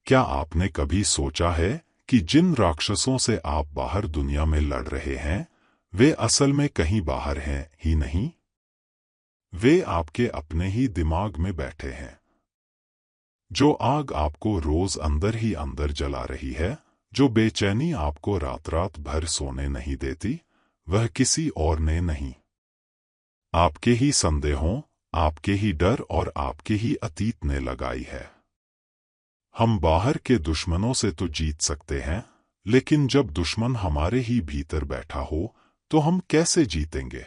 क्या आपने कभी सोचा है कि जिन राक्षसों से आप बाहर दुनिया में लड़ रहे हैं, वे असल में कहीं बाहर हैं ही नहीं? वे आपके अपने ही दिमाग में बैठे हैं। जो आग आपको रोज अंदर ही अंदर जला रही है, जो बेचैनी आपको रात रात भर सोने नहीं देती, वह किसी और ने नहीं, आपके ही संदेहों, आपके ही डर और आपके ही अतीत ने लगाई है। हम बाहर के दुश्मनों से तो जीत सकते हैं, लेकिन जब दुश्मन हमारे ही भीतर बैठा हो तो हम कैसे जीतेंगे?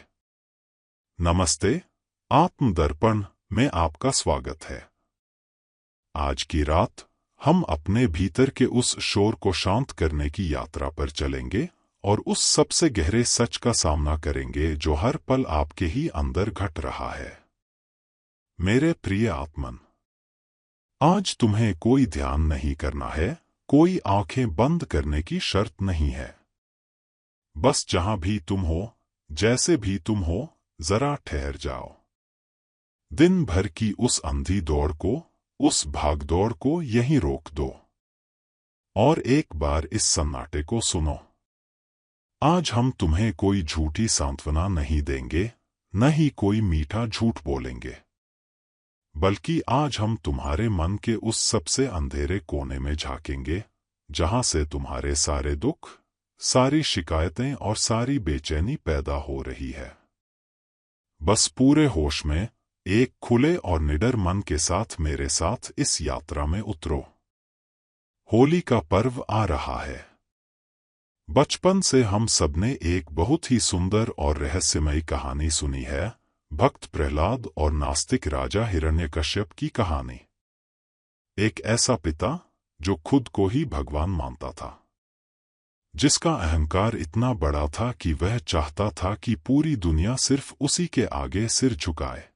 नमस्ते, आत्मदर्पण में आपका स्वागत है। आज की रात हम अपने भीतर के उस शोर को शांत करने की यात्रा पर चलेंगे और उस सबसे गहरे सच का सामना करेंगे जो हर पल आपके ही अंदर घट रहा है। मेरे प्रिय आत्मन, आज तुम्हें कोई ध्यान नहीं करना है, कोई आंखें बंद करने की शर्त नहीं है। बस जहां भी तुम हो, जैसे भी तुम हो, जरा ठहर जाओ। दिन भर की उस अंधी दौड़ को, उस भागदौड़ को यहीं रोक दो और एक बार इस सन्नाटे को सुनो। आज हम तुम्हें कोई झूठी सांत्वना नहीं देंगे, न ही कोई मीठा झूठ बोलेंगे, बल्कि आज हम तुम्हारे मन के उस सबसे अंधेरे कोने में झांकेंगे, जहां से तुम्हारे सारे दुख, सारी शिकायतें और सारी बेचैनी पैदा हो रही है। बस पूरे होश में, एक खुले और निडर मन के साथ मेरे साथ इस यात्रा में उतरो। होली का पर्व आ रहा है। बचपन से हम सबने एक बहुत ही सुंदर और रहस्यमयी कहानी सुनी है, भक्त प्रहलाद और नास्तिक राजा हिरण्यकश्यप की कहानी। एक ऐसा पिता जो खुद को ही भगवान मानता था, जिसका अहंकार इतना बड़ा था कि वह चाहता था कि पूरी दुनिया सिर्फ उसी के आगे सिर झुकाए।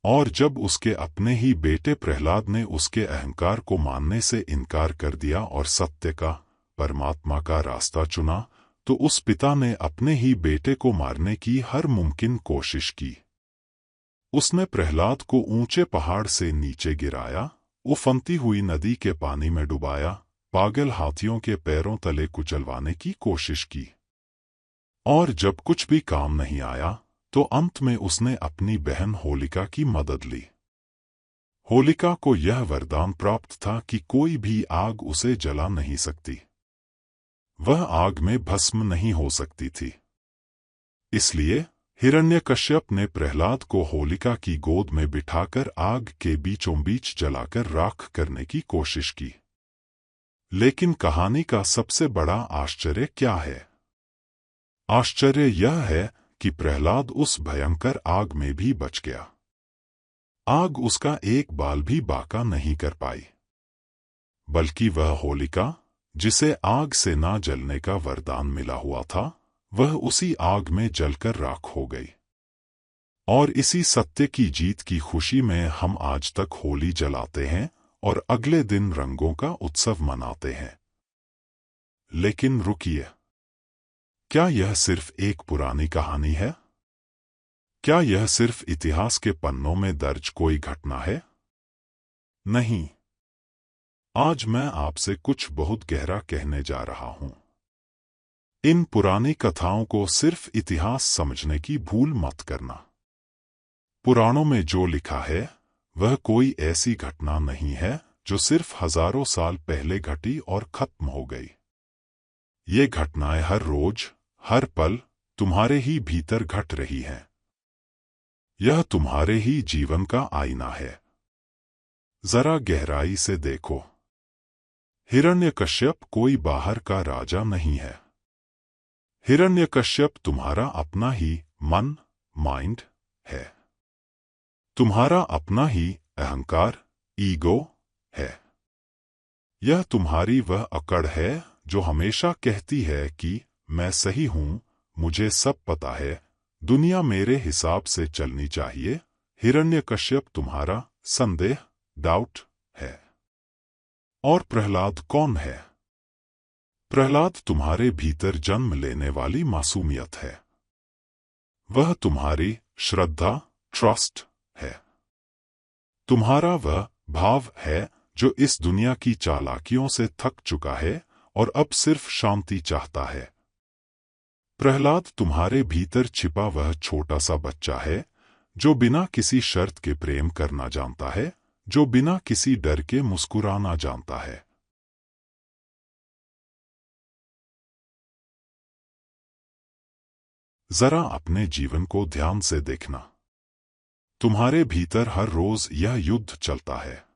और जब उसके अपने ही बेटे प्रहलाद ने उसके अहंकार को मानने से इनकार कर दिया और सत्य का, परमात्मा का रास्ता चुना, तो उस पिता ने अपने ही बेटे को मारने की हर मुमकिन कोशिश की। उसने प्रहलाद को ऊंचे पहाड़ से नीचे गिराया, उफनती हुई नदी के पानी में डुबाया, पागल हाथियों के पैरों तले कुचलवाने की कोशिश की। और जब कुछ भी काम नहीं आया, तो अंत में उसने अपनी बहन होलिका की मदद ली। होलिका को यह वरदान प्राप्त था कि कोई भी आग उसे जला नहीं सकती, वह आग में भस्म नहीं हो सकती थी। इसलिए हिरण्यकश्यप ने प्रहलाद को होलिका की गोद में बिठाकर आग के बीचों बीच जलाकर राख करने की कोशिश की। लेकिन कहानी का सबसे बड़ा आश्चर्य क्या है? आश्चर्य यह है कि प्रहलाद उस भयंकर आग में भी बच गया। आग उसका एक बाल भी बांका नहीं कर पाई, बल्कि वह होलिका, जिसे आग से ना जलने का वरदान मिला हुआ था, वह उसी आग में जलकर राख हो गई। और इसी सत्य की जीत की खुशी में हम आज तक होली जलाते हैं और अगले दिन रंगों का उत्सव मनाते हैं। लेकिन रुकिए, क्या यह सिर्फ एक पुरानी कहानी है? क्या यह सिर्फ इतिहास के पन्नों में दर्ज कोई घटना है? नहीं। आज मैं आपसे कुछ बहुत गहरा कहने जा रहा हूं। इन पुरानी कथाओं को सिर्फ इतिहास समझने की भूल मत करना। पुराणों में जो लिखा है, वह कोई ऐसी घटना नहीं है जो सिर्फ हजारों साल पहले घटी और खत्म हो गई। ये घटनाएं हर रोज, हर पल तुम्हारे ही भीतर घट रही हैं। यह तुम्हारे ही जीवन का आईना है। जरा गहराई से देखो। हिरण्यकश्यप कोई बाहर का राजा नहीं है। हिरण्यकश्यप तुम्हारा अपना ही मन, माइंड है। तुम्हारा अपना ही अहंकार, ईगो है। यह तुम्हारी वह अकड़ है जो हमेशा कहती है कि मैं सही हूं, मुझे सब पता है, दुनिया मेरे हिसाब से चलनी चाहिए। हिरण्यकश्यप तुम्हारा संदेह, डाउट है। और प्रहलाद कौन है? प्रहलाद तुम्हारे भीतर जन्म लेने वाली मासूमियत है। वह तुम्हारी श्रद्धा, ट्रस्ट है। तुम्हारा वह भाव है जो इस दुनिया की चालाकियों से थक चुका है और अब सिर्फ शांति चाहता है। प्रहलाद, तुम्हारे भीतर छिपा वह छोटा सा बच्चा है जो बिना किसी शर्त के प्रेम करना जानता है, जो बिना किसी डर के मुस्कुराना जानता है। जरा अपने जीवन को ध्यान से देखना। तुम्हारे भीतर हर रोज यह युद्ध चलता है।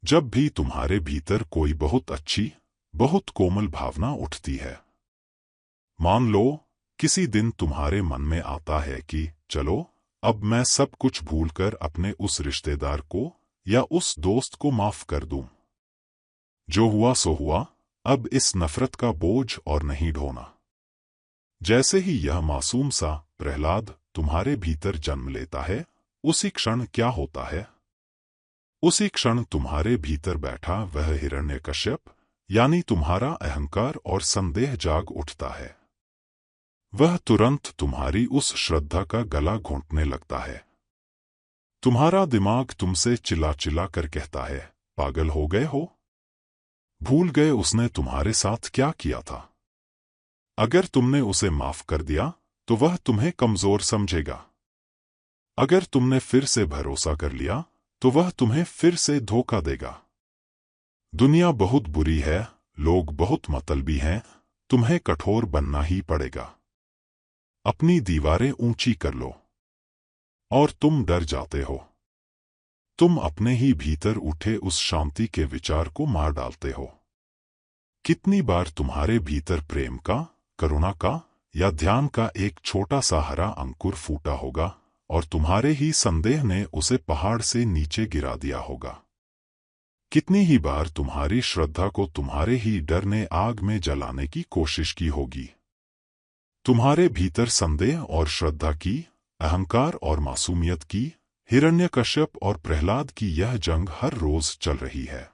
जब भी तुम्हारे भीतर कोई बहुत अच्छी, बहुत कोमल भावना उठती है, मान लो किसी दिन तुम्हारे मन में आता है कि चलो अब मैं सब कुछ भूलकर अपने उस रिश्तेदार को या उस दोस्त को माफ कर दूं। जो हुआ सो हुआ, अब इस नफरत का बोझ और नहीं ढोना। जैसे ही यह मासूम सा प्रहलाद तुम्हारे भीतर जन्म लेता है, उसी क्षण क्या होता है? उसी क्षण तुम्हारे भीतर बैठा वह हिरण्यकश्यप, यानी तुम्हारा अहंकार और संदेह जाग उठता है। वह तुरंत तुम्हारी उस श्रद्धा का गला घोंटने लगता है। तुम्हारा दिमाग तुमसे चिल्ला चिल्ला कर कहता है, पागल हो गए हो? भूल गए उसने तुम्हारे साथ क्या किया था? अगर तुमने उसे माफ कर दिया तो वह तुम्हें कमजोर समझेगा। अगर तुमने फिर से भरोसा कर लिया तो वह तुम्हें फिर से धोखा देगा। दुनिया बहुत बुरी है, लोग बहुत मतलबी हैं, तुम्हें कठोर बनना ही पड़ेगा। अपनी दीवारें ऊंची कर लो। और तुम डर जाते हो। तुम अपने ही भीतर उठे उस शांति के विचार को मार डालते हो। कितनी बार तुम्हारे भीतर प्रेम का, करुणा का या ध्यान का एक छोटा सा हरा अंकुर फूटा होगा और तुम्हारे ही संदेह ने उसे पहाड़ से नीचे गिरा दिया होगा। कितनी ही बार तुम्हारी श्रद्धा को तुम्हारे ही डर ने आग में जलाने की कोशिश की होगी। तुम्हारे भीतर संदेह और श्रद्धा की, अहंकार और मासूमियत की, हिरण्यकश्यप और प्रहलाद की यह जंग हर रोज चल रही है।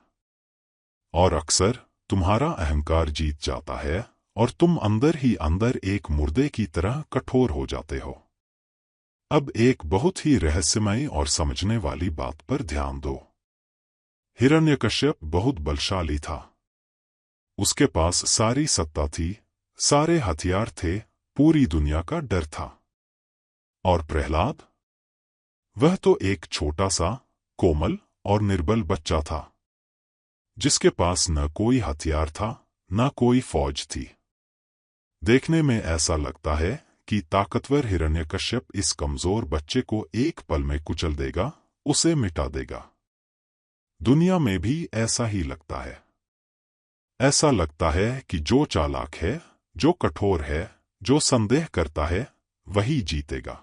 और अक्सर तुम्हारा अहंकार जीत जाता है और तुम अंदर ही अंदर एक मुर्दे की तरह कठोर हो जाते हो। अब एक बहुत ही रहस्यमय और समझने वाली बात पर ध्यान दो। हिरण्यकश्यप बहुत बलशाली था। उसके पास सारी सत्ता थी, सारे हथियार थे, पूरी दुनिया का डर था। और प्रहलाद? वह तो एक छोटा सा, कोमल और निर्बल बच्चा था, जिसके पास न कोई हथियार था, न कोई फौज थी। देखने में ऐसा लगता है कि ताकतवर हिरण्यकश्यप इस कमजोर बच्चे को एक पल में कुचल देगा, उसे मिटा देगा। दुनिया में भी ऐसा ही लगता है। ऐसा लगता है कि जो चालाक है, जो कठोर है, जो संदेह करता है, वही जीतेगा।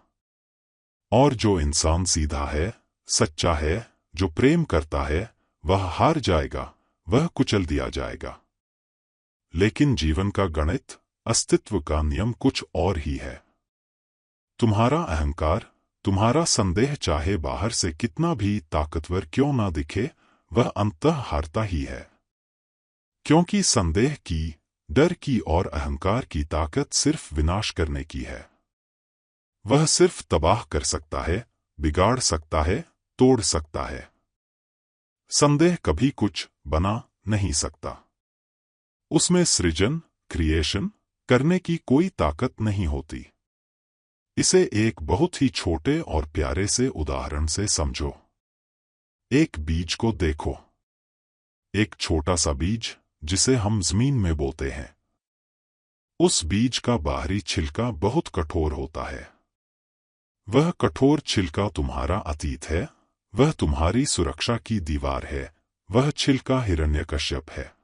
और जो इंसान सीधा है, सच्चा है, जो प्रेम करता है, वह हार जाएगा, वह कुचल दिया जाएगा। लेकिन जीवन का गणित, अस्तित्व का नियम कुछ और ही है। तुम्हारा अहंकार, तुम्हारा संदेह चाहे बाहर से कितना भी ताकतवर क्यों ना दिखे, वह अंततः हारता ही है। क्योंकि संदेह की, डर की और अहंकार की ताकत सिर्फ विनाश करने की है। वह सिर्फ तबाह कर सकता है, बिगाड़ सकता है, तोड़ सकता है। संदेह कभी कुछ बना नहीं सकता। उसमें सृजन, क्रिएशन करने की कोई ताकत नहीं होती। इसे एक बहुत ही छोटे और प्यारे से उदाहरण से समझो। एक बीज को देखो। एक छोटा सा बीज जिसे हम जमीन में बोते हैं। उस बीज का बाहरी छिलका बहुत कठोर होता है। वह कठोर छिलका तुम्हारा अतीत है, वह तुम्हारी सुरक्षा की दीवार है, वह छिलका हिरण्यकश्यप है।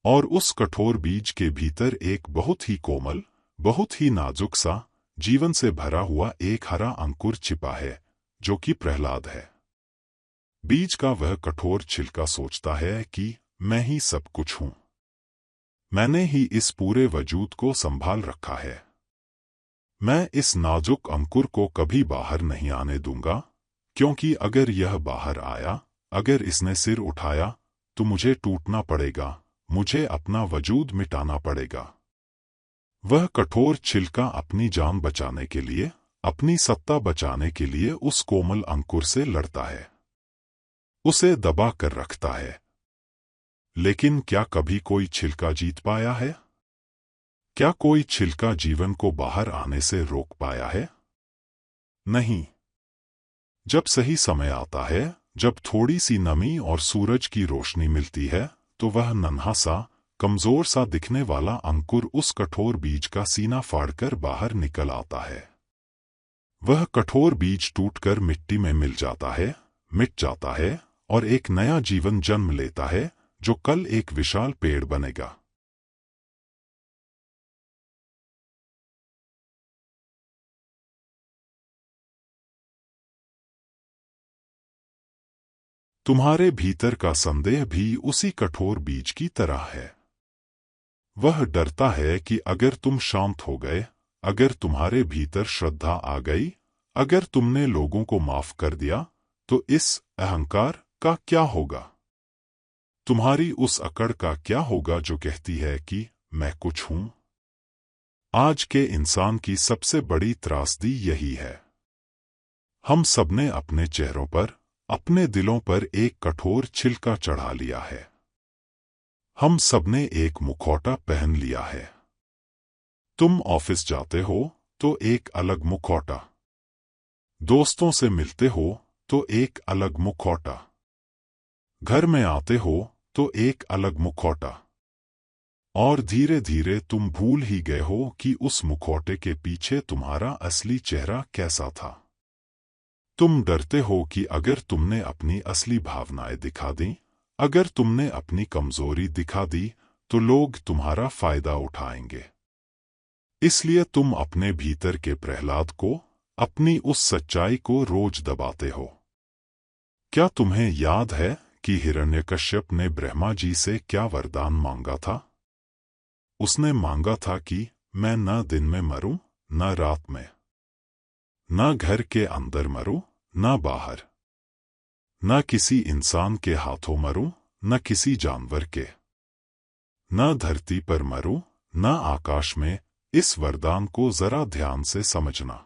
और उस कठोर बीज के भीतर एक बहुत ही कोमल, बहुत ही नाजुक सा, जीवन से भरा हुआ एक हरा अंकुर छिपा है, जो कि प्रहलाद है। बीज का वह कठोर छिलका सोचता है कि मैं ही सब कुछ हूं। मैंने ही इस पूरे वजूद को संभाल रखा है। मैं इस नाजुक अंकुर को कभी बाहर नहीं आने दूंगा, क्योंकि अगर यह बाहर आया, अगर इसने सिर उठाया, तो मुझे टूटना पड़ेगा, मुझे अपना वजूद मिटाना पड़ेगा। वह कठोर छिलका अपनी जान बचाने के लिए, अपनी सत्ता बचाने के लिए उस कोमल अंकुर से लड़ता है। उसे दबा कर रखता है। लेकिन क्या कभी कोई छिलका जीत पाया है? क्या कोई छिलका जीवन को बाहर आने से रोक पाया है? नहीं। जब सही समय आता है, जब थोड़ी सी नमी और सूरज की रोशनी मिलती है, तो वह नन्हा सा, कमजोर सा दिखने वाला अंकुर उस कठोर बीज का सीना फाड़कर बाहर निकल आता है। वह कठोर बीज टूटकर मिट्टी में मिल जाता है, मिट जाता है और एक नया जीवन जन्म लेता है, जो कल एक विशाल पेड़ बनेगा। तुम्हारे भीतर का संदेह भी उसी कठोर बीज की तरह है। वह डरता है कि अगर तुम शांत हो गए, अगर तुम्हारे भीतर श्रद्धा आ गई, अगर तुमने लोगों को माफ कर दिया, तो इस अहंकार का क्या होगा? तुम्हारी उस अकड़ का क्या होगा जो कहती है कि मैं कुछ हूं? आज के इंसान की सबसे बड़ी त्रासदी यही है। हम सबने अपने चेहरों पर, अपने दिलों पर एक कठोर छिलका चढ़ा लिया है। हम सबने एक मुखौटा पहन लिया है। तुम ऑफिस जाते हो तो एक अलग मुखौटा, दोस्तों से मिलते हो तो एक अलग मुखौटा, घर में आते हो तो एक अलग मुखौटा, और धीरे धीरे तुम भूल ही गए हो कि उस मुखौटे के पीछे तुम्हारा असली चेहरा कैसा था। तुम डरते हो कि अगर तुमने अपनी असली भावनाएं दिखा दी, अगर तुमने अपनी कमजोरी दिखा दी, तो लोग तुम्हारा फायदा उठाएंगे। इसलिए तुम अपने भीतर के प्रहलाद को, अपनी उस सच्चाई को रोज दबाते हो। क्या तुम्हें याद है कि हिरण्यकश्यप ने ब्रह्मा जी से क्या वरदान मांगा था? उसने मांगा था कि मैं न दिन में मरूं, न रात में, न घर के अंदर मरूं, न बाहर, न किसी इंसान के हाथों मरूं, न किसी जानवर के, न धरती पर मरूं, न आकाश में। इस वरदान को जरा ध्यान से समझना।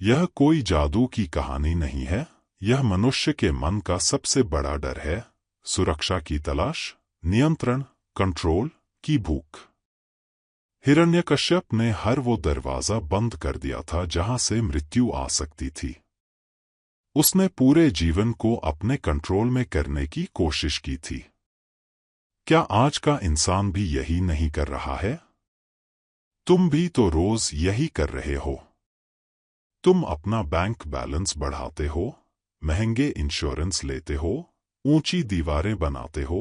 यह कोई जादू की कहानी नहीं है, यह मनुष्य के मन का सबसे बड़ा डर है, सुरक्षा की तलाश, नियंत्रण, कंट्रोल की भूख। हिरण्यकश्यप ने हर वो दरवाजा बंद कर दिया था जहां से मृत्यु आ सकती थी। उसने पूरे जीवन को अपने कंट्रोल में करने की कोशिश की थी। क्या आज का इंसान भी यही नहीं कर रहा है? तुम भी तो रोज यही कर रहे हो। तुम अपना बैंक बैलेंस बढ़ाते हो, महंगे इंश्योरेंस लेते हो, ऊंची दीवारें बनाते हो,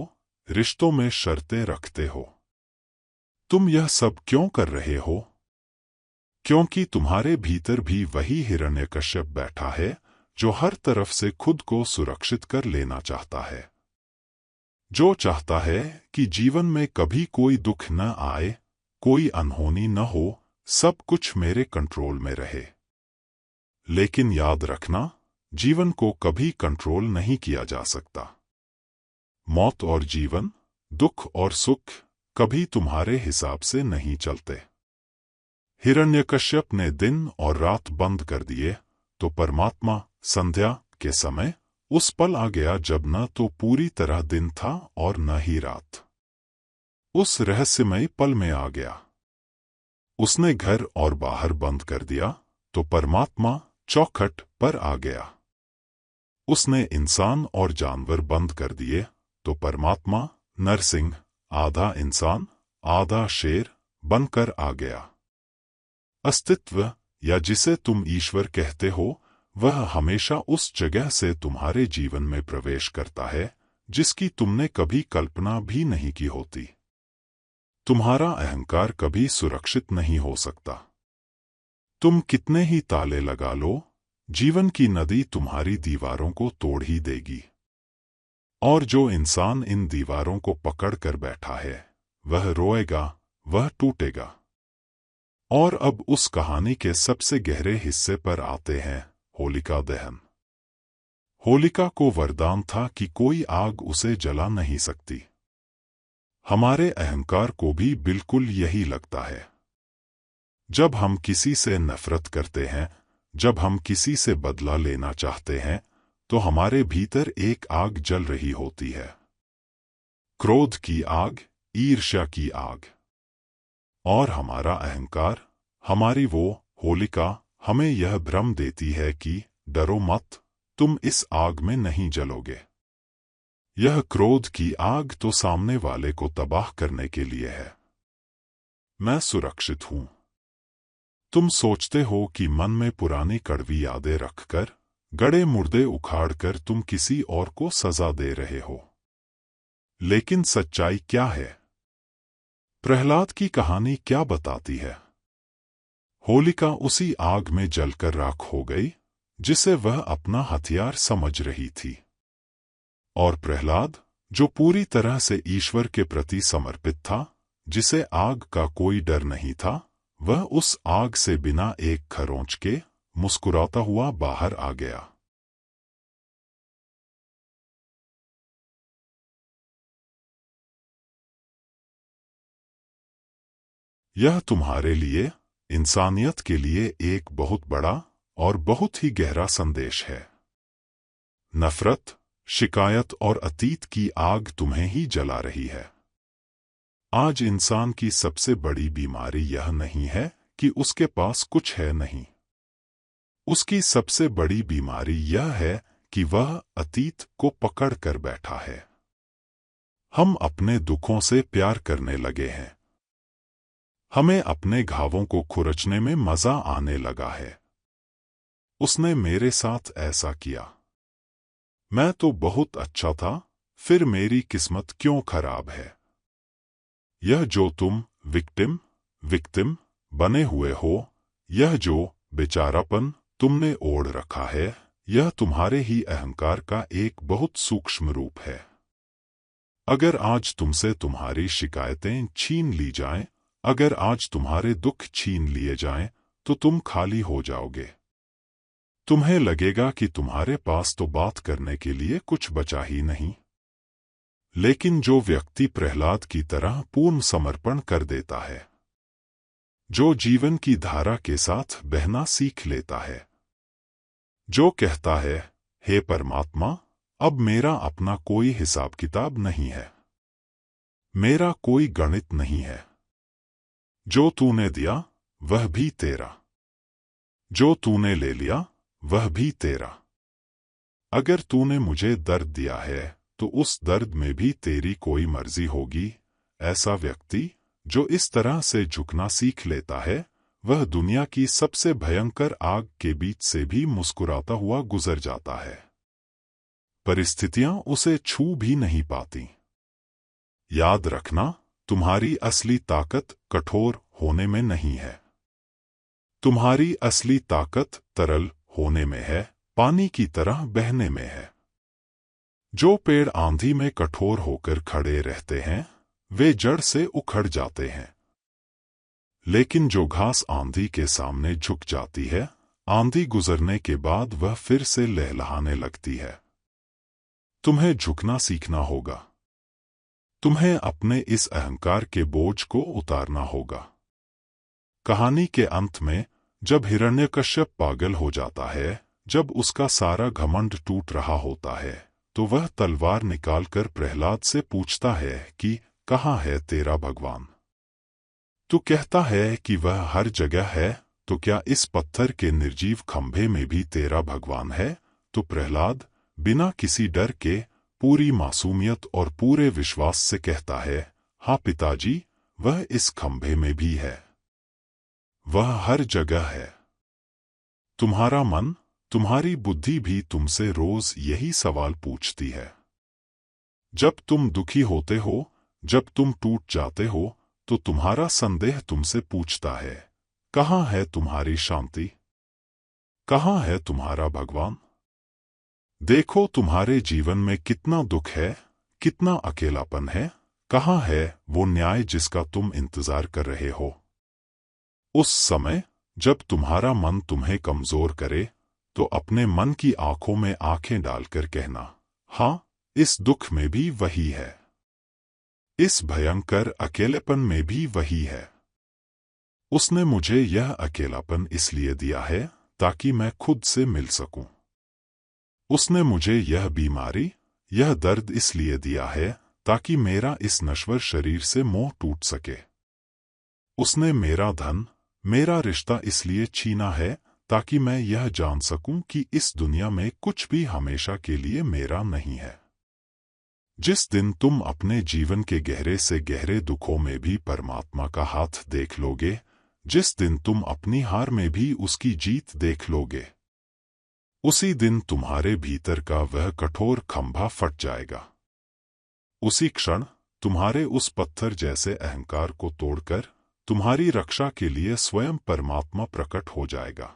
रिश्तों में शर्तें रखते हो। तुम यह सब क्यों कर रहे हो? क्योंकि तुम्हारे भीतर भी वही हिरण्यकश्यप बैठा है जो हर तरफ से खुद को सुरक्षित कर लेना चाहता है, जो चाहता है कि जीवन में कभी कोई दुख न आए, कोई अनहोनी न हो, सब कुछ मेरे कंट्रोल में रहे। लेकिन याद रखना, जीवन को कभी कंट्रोल नहीं किया जा सकता। मौत और जीवन, दुख और सुख कभी तुम्हारे हिसाब से नहीं चलते। हिरण्यकश्यप ने दिन और रात बंद कर दिए, तो परमात्मा संध्या के समय उस पल आ गया जब न तो पूरी तरह दिन था और न ही रात। उस रहस्यमय पल में आ गया। उसने घर और बाहर बंद कर दिया, तो परमात्मा चौखट पर आ गया। उसने इंसान और जानवर बंद कर दिए, तो परमात्मा नरसिंह, आधा इंसान आधा शेर बनकर आ गया। अस्तित्व, या जिसे तुम ईश्वर कहते हो, वह हमेशा उस जगह से तुम्हारे जीवन में प्रवेश करता है जिसकी तुमने कभी कल्पना भी नहीं की होती। तुम्हारा अहंकार कभी सुरक्षित नहीं हो सकता। तुम कितने ही ताले लगा लो, जीवन की नदी तुम्हारी दीवारों को तोड़ ही देगी। और जो इंसान इन दीवारों को पकड़ कर बैठा है, वह रोएगा, वह टूटेगा। और अब उस कहानी के सबसे गहरे हिस्से पर आते हैं, होलिका दहन। होलिका को वरदान था कि कोई आग उसे जला नहीं सकती। हमारे अहंकार को भी बिल्कुल यही लगता है। जब हम किसी से नफरत करते हैं, जब हम किसी से बदला लेना चाहते हैं, तो हमारे भीतर एक आग जल रही होती है। क्रोध की आग, ईर्ष्या की आग। और हमारा अहंकार, हमारी वो होलिका, हमें यह भ्रम देती है कि डरो मत, तुम इस आग में नहीं जलोगे। यह क्रोध की आग तो सामने वाले को तबाह करने के लिए है। मैं सुरक्षित हूं। तुम सोचते हो कि मन में पुरानी कड़वी यादें रखकर, गड़े मुर्दे उखाड़कर तुम किसी और को सजा दे रहे हो। लेकिन सच्चाई क्या है? प्रहलाद की कहानी क्या बताती है? होलिका उसी आग में जलकर राख हो गई जिसे वह अपना हथियार समझ रही थी। और प्रहलाद, जो पूरी तरह से ईश्वर के प्रति समर्पित था, जिसे आग का कोई डर नहीं था, वह उस आग से बिना एक खरोंच के मुस्कुराता हुआ बाहर आ गया। यह तुम्हारे लिए, इंसानियत के लिए एक बहुत बड़ा और बहुत ही गहरा संदेश है। नफरत, शिकायत और अतीत की आग तुम्हें ही जला रही है। आज इंसान की सबसे बड़ी बीमारी यह नहीं है कि उसके पास कुछ है नहीं। उसकी सबसे बड़ी बीमारी यह है कि वह अतीत को पकड़ कर बैठा है। हम अपने दुखों से प्यार करने लगे हैं। हमें अपने घावों को खुरचने में मजा आने लगा है। उसने मेरे साथ ऐसा किया। मैं तो बहुत अच्छा था, फिर मेरी किस्मत क्यों खराब है? यह जो तुम विक्टिम बने हुए हो, यह जो बेचारापन तुमने ओढ़ रखा है, यह तुम्हारे ही अहंकार का एक बहुत सूक्ष्म रूप है। अगर आज तुमसे तुम्हारी शिकायतें छीन ली जाएं, अगर आज तुम्हारे दुख छीन लिए जाएं, तो तुम खाली हो जाओगे। तुम्हें लगेगा कि तुम्हारे पास तो बात करने के लिए कुछ बचा ही नहीं। लेकिन जो व्यक्ति प्रहलाद की तरह पूर्ण समर्पण कर देता है, जो जीवन की धारा के साथ बहना सीख लेता है, जो कहता है, हे परमात्मा, अब मेरा अपना कोई हिसाब किताब नहीं है, मेरा कोई गणित नहीं है। जो तूने दिया वह भी तेरा, जो तूने ले लिया वह भी तेरा। अगर तूने मुझे दर्द दिया है तो उस दर्द में भी तेरी कोई मर्जी होगी। ऐसा व्यक्ति जो इस तरह से झुकना सीख लेता है, वह दुनिया की सबसे भयंकर आग के बीच से भी मुस्कुराता हुआ गुजर जाता है। परिस्थितियां उसे छू भी नहीं पाती। याद रखना, तुम्हारी असली ताकत कठोर होने में नहीं है। तुम्हारी असली ताकत तरल होने में है, पानी की तरह बहने में है। जो पेड़ आंधी में कठोर होकर खड़े रहते हैं, वे जड़ से उखड़ जाते हैं। लेकिन जो घास आंधी के सामने झुक जाती है, आंधी गुजरने के बाद वह फिर से लहलहाने लगती है। तुम्हें झुकना सीखना होगा। तुम्हें अपने इस अहंकार के बोझ को उतारना होगा। कहानी के अंत में, जब हिरण्यकश्यप पागल हो जाता है, जब उसका सारा घमंड टूट रहा होता है, तो वह तलवार निकालकर प्रहलाद से पूछता है कि कहाँ है तेरा भगवान? तू कहता है कि वह हर जगह है, तो क्या इस पत्थर के निर्जीव खंभे में भी तेरा भगवान है? तो प्रहलाद बिना किसी डर के, पूरी मासूमियत और पूरे विश्वास से कहता है, हाँ पिताजी, वह इस खंभे में भी है। वह हर जगह है। तुम्हारा मन, तुम्हारी बुद्धि भी तुमसे रोज यही सवाल पूछती है। जब तुम दुखी होते हो, जब तुम टूट जाते हो, तो तुम्हारा संदेह तुमसे पूछता है, कहाँ है तुम्हारी शांति? कहाँ है तुम्हारा भगवान? देखो तुम्हारे जीवन में कितना दुख है, कितना अकेलापन है, कहाँ है वो न्याय जिसका तुम इंतजार कर रहे हो? उस समय, जब तुम्हारा मन तुम्हें कमजोर करे, तो अपने मन की आंखों में आंखें डालकर कहना, हाँ, इस दुख में भी वही है। इस भयंकर अकेलेपन में भी वही है। उसने मुझे यह अकेलापन इसलिए दिया है ताकि मैं खुद से मिल सकूं। उसने मुझे यह बीमारी, यह दर्द इसलिए दिया है ताकि मेरा इस नश्वर शरीर से मोह टूट सके। उसने मेरा धन, मेरा रिश्ता इसलिए छीना है ताकि मैं यह जान सकूं कि इस दुनिया में कुछ भी हमेशा के लिए मेरा नहीं है। जिस दिन तुम अपने जीवन के गहरे से गहरे दुखों में भी परमात्मा का हाथ देख लोगे, जिस दिन तुम अपनी हार में भी उसकी जीत देख लोगे, उसी दिन तुम्हारे भीतर का वह कठोर खंभा फट जाएगा। उसी क्षण तुम्हारे उस पत्थर जैसे अहंकार को तोड़कर तुम्हारी रक्षा के लिए स्वयं परमात्मा प्रकट हो जाएगा।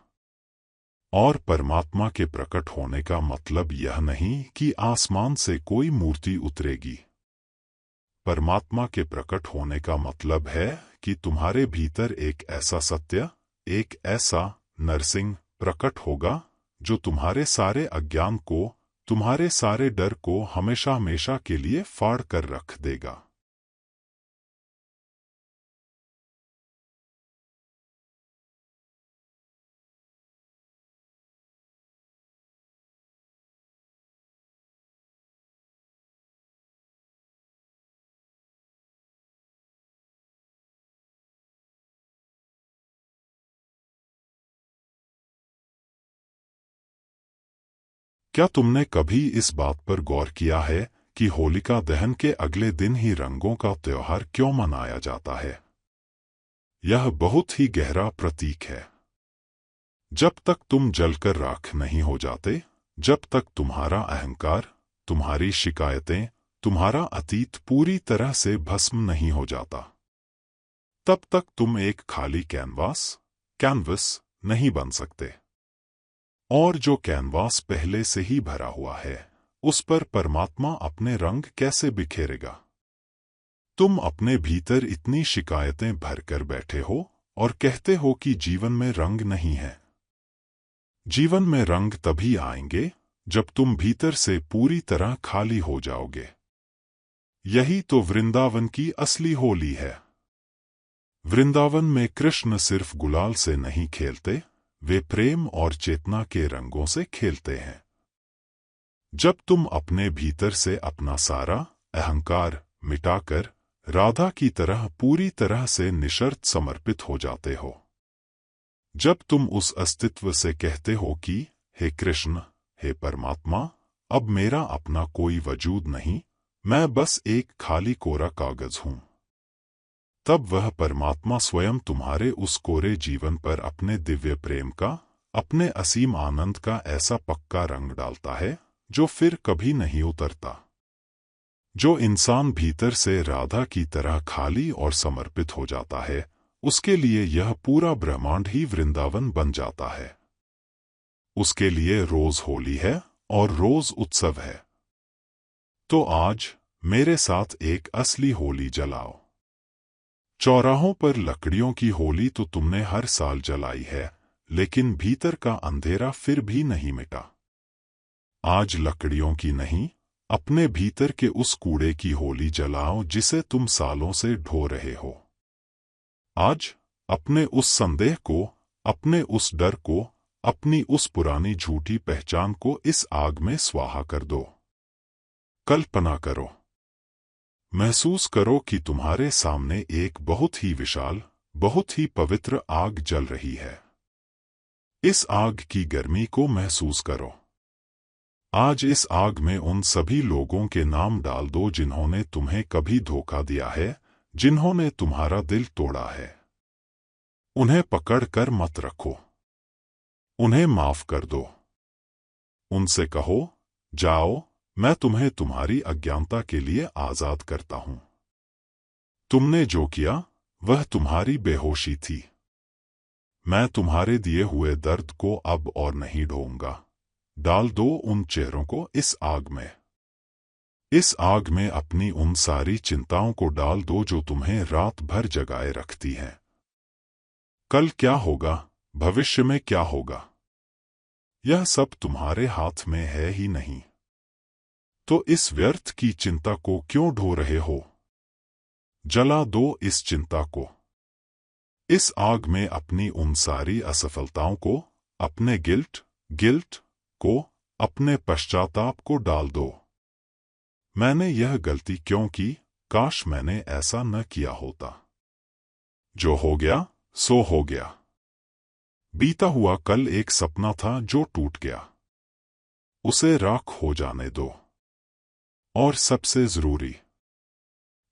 और परमात्मा के प्रकट होने का मतलब यह नहीं कि आसमान से कोई मूर्ति उतरेगी। परमात्मा के प्रकट होने का मतलब है कि तुम्हारे भीतर एक ऐसा सत्य, एक ऐसा नरसिंह प्रकट होगा जो तुम्हारे सारे अज्ञान को, तुम्हारे सारे डर को हमेशा हमेशा के लिए फाड़ कर रख देगा। क्या तुमने कभी इस बात पर गौर किया है कि होलिका दहन के अगले दिन ही रंगों का त्योहार क्यों मनाया जाता है? यह बहुत ही गहरा प्रतीक है। जब तक तुम जलकर राख नहीं हो जाते, जब तक तुम्हारा अहंकार, तुम्हारी शिकायतें, तुम्हारा अतीत पूरी तरह से भस्म नहीं हो जाता, तब तक तुम एक खाली कैनवस नहीं बन सकते। और जो कैनवास पहले से ही भरा हुआ है, उस पर परमात्मा अपने रंग कैसे बिखेरेगा? तुम अपने भीतर इतनी शिकायतें भरकर बैठे हो और कहते हो कि जीवन में रंग नहीं है। जीवन में रंग तभी आएंगे जब तुम भीतर से पूरी तरह खाली हो जाओगे। यही तो वृंदावन की असली होली है। वृंदावन में कृष्ण सिर्फ गुलाल से नहीं खेलते, वे प्रेम और चेतना के रंगों से खेलते हैं। जब तुम अपने भीतर से अपना सारा अहंकार मिटाकर राधा की तरह पूरी तरह से निशर्त समर्पित हो जाते हो, जब तुम उस अस्तित्व से कहते हो कि हे कृष्ण, हे परमात्मा, अब मेरा अपना कोई वजूद नहीं, मैं बस एक खाली कोरा कागज हूं, तब वह परमात्मा स्वयं तुम्हारे उस कोरे जीवन पर अपने दिव्य प्रेम का, अपने असीम आनंद का ऐसा पक्का रंग डालता है जो फिर कभी नहीं उतरता। जो इंसान भीतर से राधा की तरह खाली और समर्पित हो जाता है, उसके लिए यह पूरा ब्रह्मांड ही वृंदावन बन जाता है। उसके लिए रोज होली है और रोज उत्सव है। तो आज मेरे साथ एक असली होली जलाओ। चौराहों पर लकड़ियों की होली तो तुमने हर साल जलाई है, लेकिन भीतर का अंधेरा फिर भी नहीं मिटा। आज लकड़ियों की नहीं, अपने भीतर के उस कूड़े की होली जलाओ जिसे तुम सालों से ढो रहे हो। आज अपने उस संदेह को, अपने उस डर को, अपनी उस पुरानी झूठी पहचान को इस आग में स्वाहा कर दो। कल्पना करो, महसूस करो कि तुम्हारे सामने एक बहुत ही विशाल, बहुत ही पवित्र आग जल रही है। इस आग की गर्मी को महसूस करो। आज इस आग में उन सभी लोगों के नाम डाल दो जिन्होंने तुम्हें कभी धोखा दिया है, जिन्होंने तुम्हारा दिल तोड़ा है। उन्हें पकड़ कर मत रखो, उन्हें माफ कर दो। उनसे कहो, जाओ, मैं तुम्हें तुम्हारी अज्ञानता के लिए आजाद करता हूं। तुमने जो किया वह तुम्हारी बेहोशी थी। मैं तुम्हारे दिए हुए दर्द को अब और नहीं ढोऊंगा। डाल दो उन चेहरों को इस आग में। इस आग में अपनी उन सारी चिंताओं को डाल दो जो तुम्हें रात भर जगाए रखती हैं। कल क्या होगा, भविष्य में क्या होगा, यह सब तुम्हारे हाथ में है ही नहीं। तो इस व्यर्थ की चिंता को क्यों ढो रहे हो? जला दो इस चिंता को। इस आग में अपनी उन सारी असफलताओं को, अपने गिल्ट को, अपने पश्चाताप को डाल दो। मैंने यह गलती क्यों की, काश मैंने ऐसा न किया होता। जो हो गया सो हो गया। बीता हुआ कल एक सपना था जो टूट गया। उसे राख हो जाने दो। और सबसे जरूरी,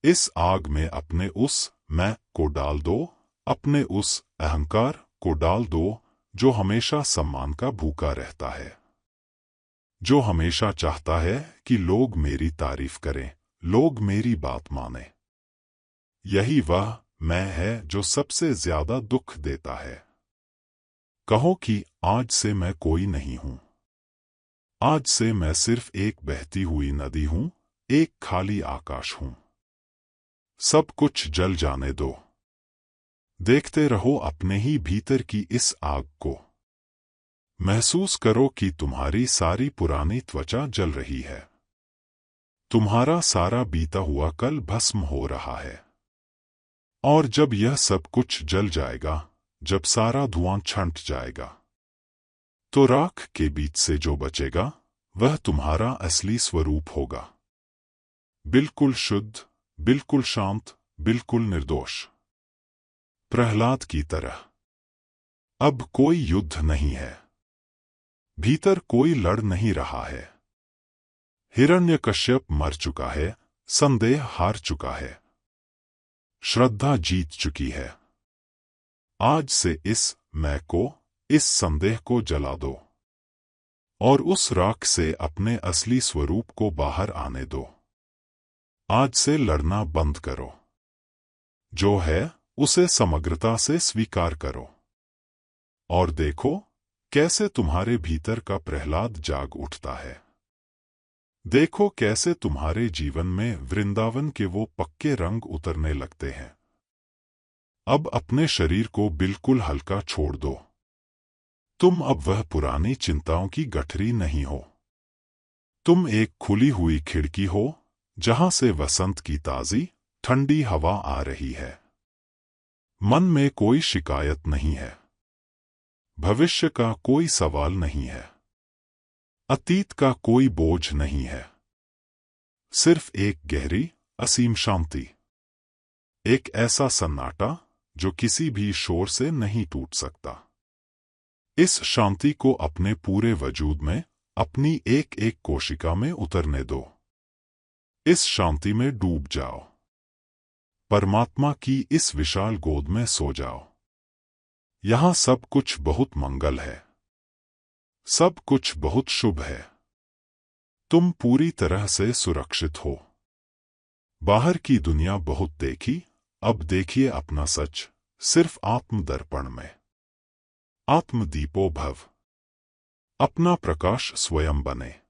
इस आग में अपने उस मैं को डाल दो, अपने उस अहंकार को डाल दो जो हमेशा सम्मान का भूखा रहता है, जो हमेशा चाहता है कि लोग मेरी तारीफ करें, लोग मेरी बात माने। यही वह मैं है जो सबसे ज्यादा दुख देता है। कहो कि आज से मैं कोई नहीं हूं। आज से मैं सिर्फ एक बहती हुई नदी हूं, एक खाली आकाश हूं। सब कुछ जल जाने दो। देखते रहो अपने ही भीतर की इस आग को। महसूस करो कि तुम्हारी सारी पुरानी त्वचा जल रही है। तुम्हारा सारा बीता हुआ कल भस्म हो रहा है। और जब यह सब कुछ जल जाएगा, जब सारा धुआं छंट जाएगा, तो राख के बीच से जो बचेगा वह तुम्हारा असली स्वरूप होगा। बिल्कुल शुद्ध, बिल्कुल शांत, बिल्कुल निर्दोष। प्रहलाद की तरह। अब कोई युद्ध नहीं है। भीतर कोई लड़ नहीं रहा है। हिरण्यकश्यप मर चुका है, संदेह हार चुका है, श्रद्धा जीत चुकी है। आज से इस मैं को, इस संदेह को जला दो और उस राख से अपने असली स्वरूप को बाहर आने दो। आज से लड़ना बंद करो। जो है उसे समग्रता से स्वीकार करो और देखो कैसे तुम्हारे भीतर का प्रहलाद जाग उठता है। देखो कैसे तुम्हारे जीवन में वृंदावन के वो पक्के रंग उतरने लगते हैं। अब अपने शरीर को बिल्कुल हल्का छोड़ दो। तुम अब वह पुरानी चिंताओं की गठरी नहीं हो। तुम एक खुली हुई खिड़की हो जहां से वसंत की ताजी ठंडी हवा आ रही है। मन में कोई शिकायत नहीं है। भविष्य का कोई सवाल नहीं है। अतीत का कोई बोझ नहीं है। सिर्फ एक गहरी असीम शांति। एक ऐसा सन्नाटा जो किसी भी शोर से नहीं टूट सकता। इस शांति को अपने पूरे वजूद में, अपनी एक एक कोशिका में उतरने दो। इस शांति में डूब जाओ। परमात्मा की इस विशाल गोद में सो जाओ। यहां सब कुछ बहुत मंगल है। सब कुछ बहुत शुभ है। तुम पूरी तरह से सुरक्षित हो। बाहर की दुनिया बहुत देखी, अब देखिए अपना सच, सिर्फ आत्मदर्पण में। आत्मदीपो भव। अपना प्रकाश स्वयं बने।